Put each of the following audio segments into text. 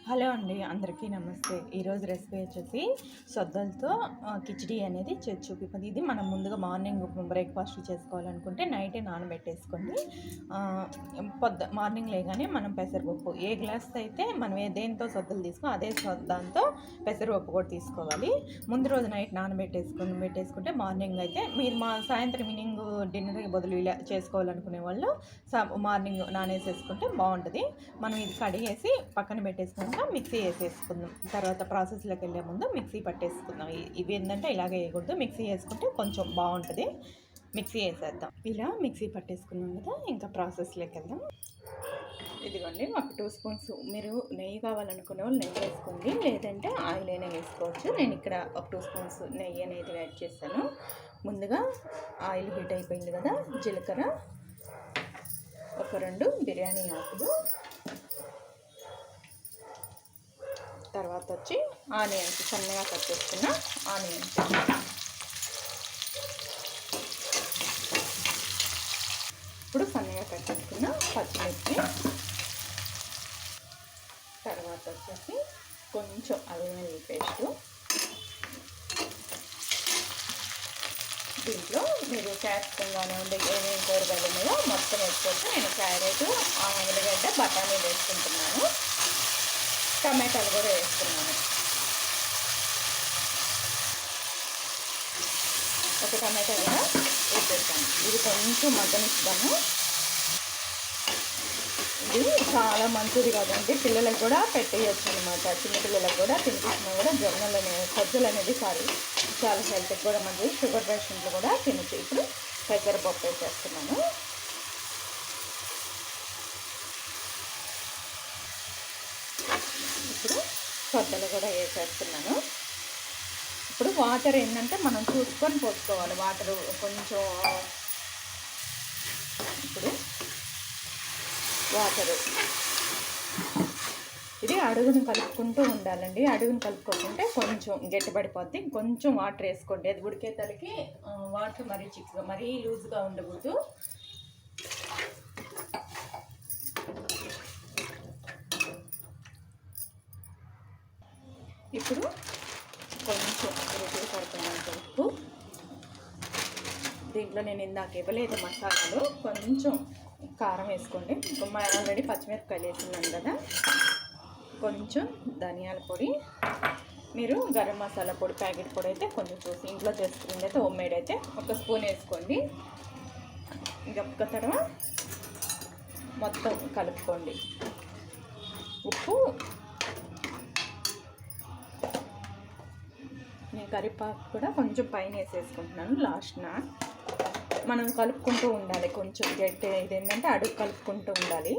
Hello అండి, అందరికీ నమస్తే. ఈరోజు రెసిపీ వచ్చేసి సొద్దలతో కిచిడి అనేది చేసి చూపిస్తుంది. ఇది మనం ముందుగా మార్నింగ్ బ్రేక్ఫాస్ట్ చేసుకోవాలనుకుంటే నైటే నానబెట్టేసుకోండి. మార్నింగ్ లేగానే మనం పెసరపప్పు ఏ గ్లాస్తో అయితే మనం దేంతో సొద్దలు తీసుకో అదే దాంతో పెసరపప్పు కూడా తీసుకోవాలి. ముందు రోజు నైట్ పెట్టేసుకుంటే మార్నింగ్ అయితే మీరు సాయంత్రం ఈవినింగ్ డిన్నర్కి బదులు ఇలా చేసుకోవాలనుకునే వాళ్ళు మార్నింగ్ నానేసేసుకుంటే బాగుంటుంది. మనం ఇది కడిగేసి పక్కన పెట్టేసుకుంటే మిక్సీ వేసేసుకుందాం. తర్వాత ప్రాసెస్లోకి వెళ్ళే ముందు మిక్సీ పట్టేసుకుందాం. ఇవి ఏంటంటే ఇలాగే వేయకూడదు, మిక్సీ వేసుకుంటే కొంచెం బాగుంటుంది. మిక్సీ వేసేద్దాం. ఇలా మిక్సీ పట్టేసుకున్నాం కదా, ఇంకా ప్రాసెస్లోకి వెళ్దాం. ఇదిగోండి, ఒక 2 స్పూన్స్ మీరు నెయ్యి కావాలనుకునే వాళ్ళు నెయ్యి వేసుకోండి, లేదంటే ఆయిల్ అయినా వేసుకోవచ్చు. నేను ఇక్కడ ఒక 2 స్పూన్స్ నెయ్యి అనేది యాడ్ చేస్తాను. ముందుగా ఆయిల్ హీట్ అయిపోయింది కదా, జీలకర్ర, ఒక 2 బిర్యానీ ఆకులు, తర్వాత వచ్చి ఆనియన్స్, సన్నగా కట్ చేసుకున్న ఆనియన్స్, ఇప్పుడు సన్నగా కట్ చేసుకున్న పచ్చిమిర్చి, తర్వాత వచ్చేసి కొంచెం అల్లం వెల్లుల్లి పేస్టు. దీంట్లో మీరు క్యాప్సికమ్ కానివ్వండి, ఏమేమి కూరగాయలు ఉన్నాయో మొత్తం వేసుకోవచ్చు. నేను క్యారెట్, ఉల్లిగడ్డ, బఠానీ వేసుకుంటున్నాను. టమాటాలు కూడా వేస్తున్నాను. ఒక టమాటా కూడా వేసేస్తాను. ఇది కొంచెం మగ్గనిస్తాము. ఇది చాలా మంచిది కదండి, పిల్లలకు కూడా పెట్టేయచ్చు అనమాట. చిన్నపిల్లలకు కూడా తినిపించినా కూడా సజ్జలు అనేది చాలా హెల్త్కి కూడా మంచిది. షుగర్ పేషెంట్లు కూడా తినచ్చు. ఇప్పుడు పెసరపప్పు వేసేస్తున్నాను. ఇప్పుడు సొద్దలు కూడా వేసేస్తున్నాను. ఇప్పుడు వాటర్ ఏంటంటే మనం చూసుకొని పోసుకోవాలి. వాటర్ కొంచెం, ఇప్పుడు వాటరు ఇది అడుగును కలుపుకుంటూ ఉండాలండి. అడుగును కలుపుకోకుంటే కొంచెం గట్టిపడిపోద్ది. కొంచెం వాటర్ వేసుకోండి. అది ఉడికే తలకి వాటర్ మరీ చిక్కుగా, మరీ లూజ్గా ఉండకూడదు. ఇప్పుడు కొంచెం రుచికి సరిపోయినంత ఉప్పు, దీంట్లో నేను ఇందాక ఇవ్వలేదు మసాలాలు, కొంచెం కారం వేసుకోండి. ఆల్రెడీ పచ్చిమిరపకాయలు వేసుకున్నాను కదా. కొంచెం ధనియాల పొడి, మీరు గరం మసాలా పొడి ప్యాకెట్ పొడి అయితే కొంచెం చూసి, ఇంట్లో చేసుకునేది అయితే హోమ్ మేడ్ అయితే 1 స్పూన్ వేసుకోండి. ఇంకా తర్వాత మొత్తం కలుపుకోండి. ఉప్పు, నేను కరివేపాకు కూడా కొంచెం పైన వేసేసుకుంటున్నాను లాస్ట్న. మనం కలుపుకుంటూ ఉండాలి. కొంచెం గట్టి ఇది ఏంటంటే అడుగు కలుపుకుంటూ ఉండాలి.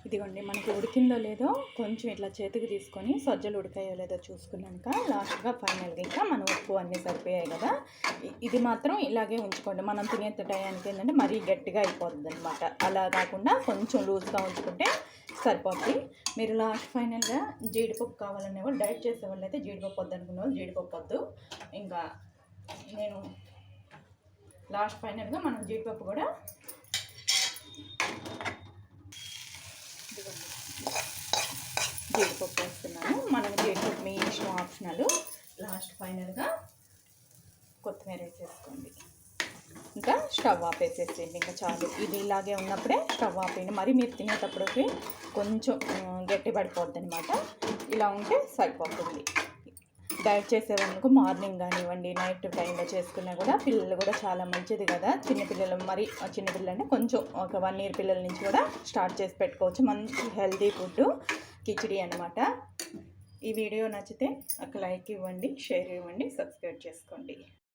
ఇదిగోండి, మనకి ఉడికిందో లేదో కొంచెం ఇట్లా చేతికి తీసుకొని సజ్జలు ఉడికాయో లేదో చూసుకున్నాక లాస్ట్గా ఫైనల్గా ఇంకా మనం ఉప్పు అన్నీ సరిపోయాయి కదా, ఇది మాత్రం ఇలాగే ఉంచుకోండి. మనం తినే టయానికి ఏంటంటే మరీ గట్టిగా అయిపోతుంది అనమాట. అలా కాకుండా కొంచెం లూజ్గా ఉంచుకుంటే సరిపోద్ది. మీరు లాస్ట్ ఫైనల్గా జీడిపప్పు కావాలనే వాళ్ళు, డైట్ చేసే వాళ్ళు అయితే జీడిపప్పు వద్దు అనుకునే వాళ్ళు జీడిపప్పు వద్దు. ఇంకా నేను లాస్ట్ ఫైనల్గా మనం జీడిపప్పు కూడా జీడిపప్పు వేస్తున్నాను. మనం జీడిపప్పు మీ ఇష్టం, ఆప్షనల్. లాస్ట్ ఫైనల్గా కొత్తిమీర వేసేసుకోండి. ఇంకా స్టవ్ ఆపేసేసేయండి. ఇంకా చాలు. ఇది ఇలాగే ఉన్నప్పుడే స్టవ్ ఆపేయండి. మరి మీరు తినేటప్పటికి కొంచెం గట్టి పడిపోద్ది అనమాట. ఇలా ఉంటే సరిపోతుంది. డైట్ చేసేవాళ్ళకు మార్నింగ్ కానివ్వండి, నైట్ టైంలో చేసుకున్నా కూడా పిల్లలు కూడా చాలా మంచిది కదా. చిన్నపిల్లలు, మరి చిన్నపిల్లలు అంటే కొంచెం ఒక 1 year పిల్లల నుంచి కూడా స్టార్ట్ చేసి పెట్టుకోవచ్చు. మంచి హెల్తీ ఫుడ్ కిచిడి అనమాట. ఈ వీడియో నచ్చితే ఒక లైక్ ఇవ్వండి, షేర్ ఇవ్వండి, సబ్స్క్రైబ్ చేసుకోండి.